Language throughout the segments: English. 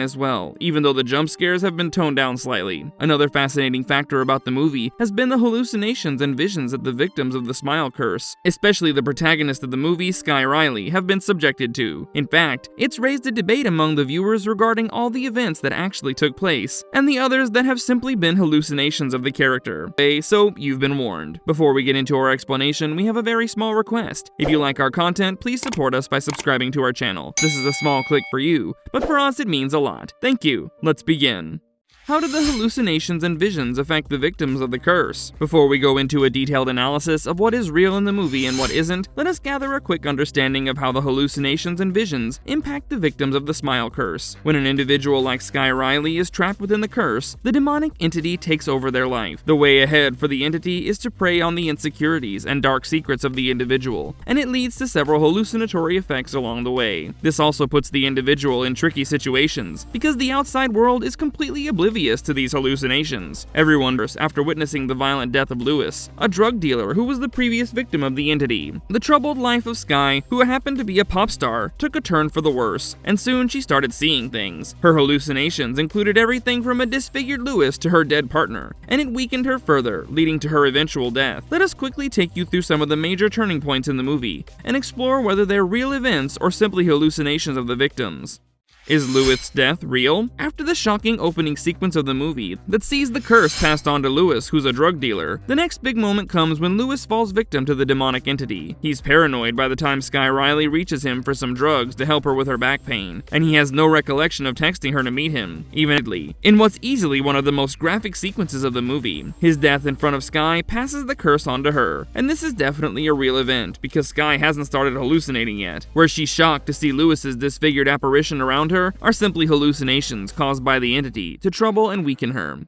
as well, even though the jump scares have been toned down slightly. Another fascinating factor about the movie has been the hallucinations and visions that the victims of the smile curse, especially the protagonist of the movie, Skye Riley, have been subjected to. In fact, it's raised a debate among the viewers regarding all the events that actually took place, and the others that have simply been hallucinations of the character. So you've been warned. Before we get into our explanation, we have a very small request. If you like our content, please support us by subscribing to our channel. This is a small click for you, but for us it means a lot. Thank you. Let's begin. How did the hallucinations and visions affect the victims of the curse? Before we go into a detailed analysis of what is real in the movie and what isn't, let us gather a quick understanding of how the hallucinations and visions impact the victims of the smile curse. When an individual like Skye Riley is trapped within the curse, the demonic entity takes over their life. The way ahead for the entity is to prey on the insecurities and dark secrets of the individual, and it leads to several hallucinatory effects along the way. This also puts the individual in tricky situations, because the outside world is completely oblivious to these hallucinations. Everyone, after witnessing the violent death of Lewis, a drug dealer who was the previous victim of the entity. The troubled life of Skye, who happened to be a pop star, took a turn for the worse, and soon she started seeing things. Her hallucinations included everything from a disfigured Lewis to her dead partner, and it weakened her further, leading to her eventual death. Let us quickly take you through some of the major turning points in the movie, and explore whether they're real events or simply hallucinations of the victims. Is Lewis's death real? After the shocking opening sequence of the movie that sees the curse passed on to Lewis, who's a drug dealer, the next big moment comes when Lewis falls victim to the demonic entity. He's paranoid by the time Skye Riley reaches him for some drugs to help her with her back pain, and he has no recollection of texting her to meet him, even in what's easily one of the most graphic sequences of the movie. His death in front of Skye passes the curse on to her, and this is definitely a real event because Skye hasn't started hallucinating yet. Where she's shocked to see Lewis's disfigured apparition around her are simply hallucinations caused by the entity to trouble and weaken her.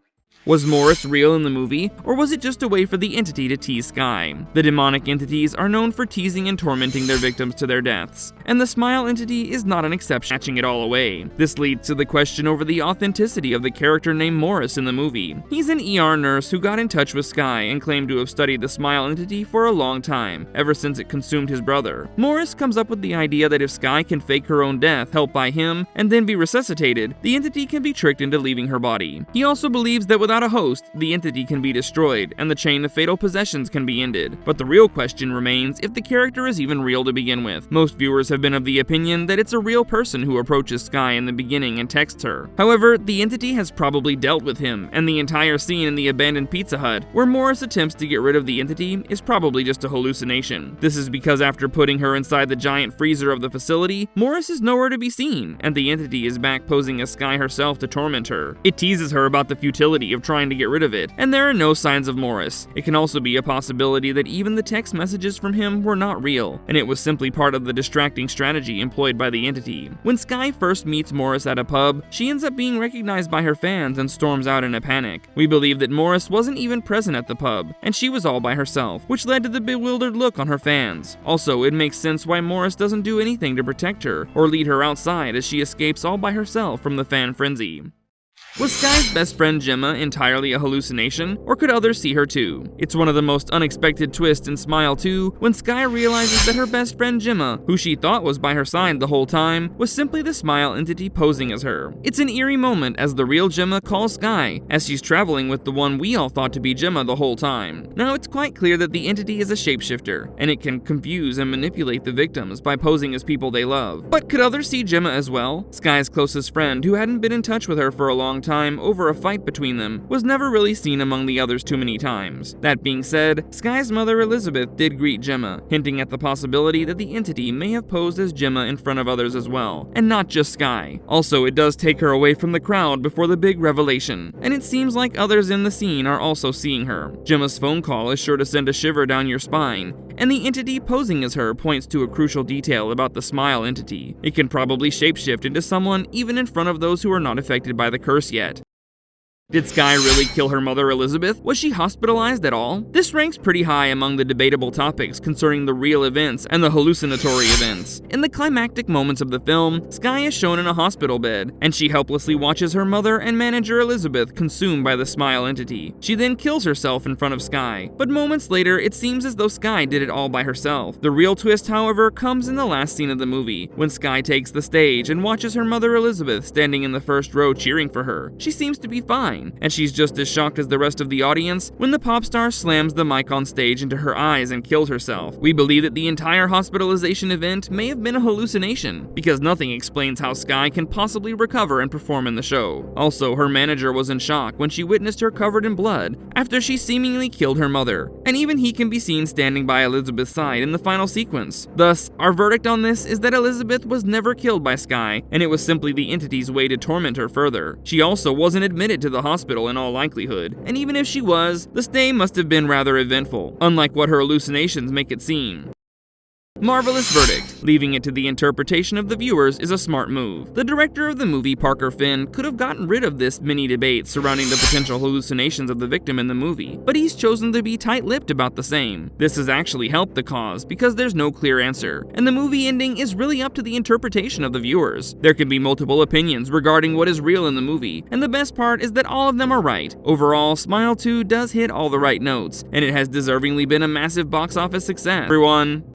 Was Morris real in the movie, or was it just a way for the entity to tease Skye? The demonic entities are known for teasing and tormenting their victims to their deaths, and the smile entity is not an exception, snatching it all away. This leads to the question over the authenticity of the character named Morris in the movie. He's an ER nurse who got in touch with Skye and claimed to have studied the smile entity for a long time, ever since it consumed his brother. Morris comes up with the idea that if Skye can fake her own death, helped by him, and then be resuscitated, the entity can be tricked into leaving her body. He also believes that without a host, the entity can be destroyed, and the chain of fatal possessions can be ended. But the real question remains if the character is even real to begin with. Most viewers have been of the opinion that it's a real person who approaches Skye in the beginning and texts her. However, the entity has probably dealt with him, and the entire scene in the abandoned Pizza Hut, where Morris attempts to get rid of the entity, is probably just a hallucination. This is because after putting her inside the giant freezer of the facility, Morris is nowhere to be seen, and the entity is back posing as Skye herself to torment her. It teases her about the futility of trying to get rid of it, and there are no signs of Morris. It can also be a possibility that even the text messages from him were not real, and it was simply part of the distracting strategy employed by the entity. When Skye first meets Morris at a pub, she ends up being recognized by her fans and storms out in a panic. We believe that Morris wasn't even present at the pub, and she was all by herself, which led to the bewildered look on her fans. Also, it makes sense why Morris doesn't do anything to protect her or lead her outside as she escapes all by herself from the fan frenzy. Was Skye's best friend Jemma entirely a hallucination, or could others see her too? It's one of the most unexpected twists in Smile 2 when Skye realizes that her best friend Jemma, who she thought was by her side the whole time, was simply the smile entity posing as her. It's an eerie moment as the real Jemma calls Skye, as she's traveling with the one we all thought to be Jemma the whole time. Now it's quite clear that the entity is a shapeshifter, and it can confuse and manipulate the victims by posing as people they love. But could others see Jemma as well? Skye's closest friend, who hadn't been in touch with her for a long time over a fight between them, was never really seen among the others too many times. That being said, Skye's mother Elizabeth did greet Jemma, hinting at the possibility that the entity may have posed as Jemma in front of others as well, and not just Skye. Also, it does take her away from the crowd before the big revelation, and it seems like others in the scene are also seeing her. Jemma's phone call is sure to send a shiver down your spine, and the entity posing as her points to a crucial detail about the smile entity. It can probably shapeshift into someone even in front of those who are not affected by the curse yet. Did Skye really kill her mother Elizabeth? Was she hospitalized at all? This ranks pretty high among the debatable topics concerning the real events and the hallucinatory events. In the climactic moments of the film, Skye is shown in a hospital bed, and she helplessly watches her mother and manager Elizabeth consumed by the smile entity. She then kills herself in front of Skye, but moments later it seems as though Skye did it all by herself. The real twist, however, comes in the last scene of the movie, when Skye takes the stage and watches her mother Elizabeth standing in the first row cheering for her. She seems to be fine, and she's just as shocked as the rest of the audience when the pop star slams the mic on stage into her eyes and kills herself. We believe that the entire hospitalization event may have been a hallucination, because nothing explains how Skye can possibly recover and perform in the show. Also, her manager was in shock when she witnessed her covered in blood after she seemingly killed her mother, and even he can be seen standing by Elizabeth's side in the final sequence. Thus, our verdict on this is that Elizabeth was never killed by Skye, and it was simply the entity's way to torment her further. She also wasn't admitted to the hospital in all likelihood, and even if she was, the stay must have been rather eventful, unlike what her hallucinations make it seem. Marvelous verdict. Leaving it to the interpretation of the viewers is a smart move. The director of the movie, Parker Finn, could have gotten rid of this mini debate surrounding the potential hallucinations of the victim in the movie, but he's chosen to be tight-lipped about the same. This has actually helped the cause, because there's no clear answer, and the movie ending is really up to the interpretation of the viewers. There can be multiple opinions regarding what is real in the movie, and the best part is that all of them are right. Overall, Smile 2 does hit all the right notes, and it has deservingly been a massive box office success. Everyone,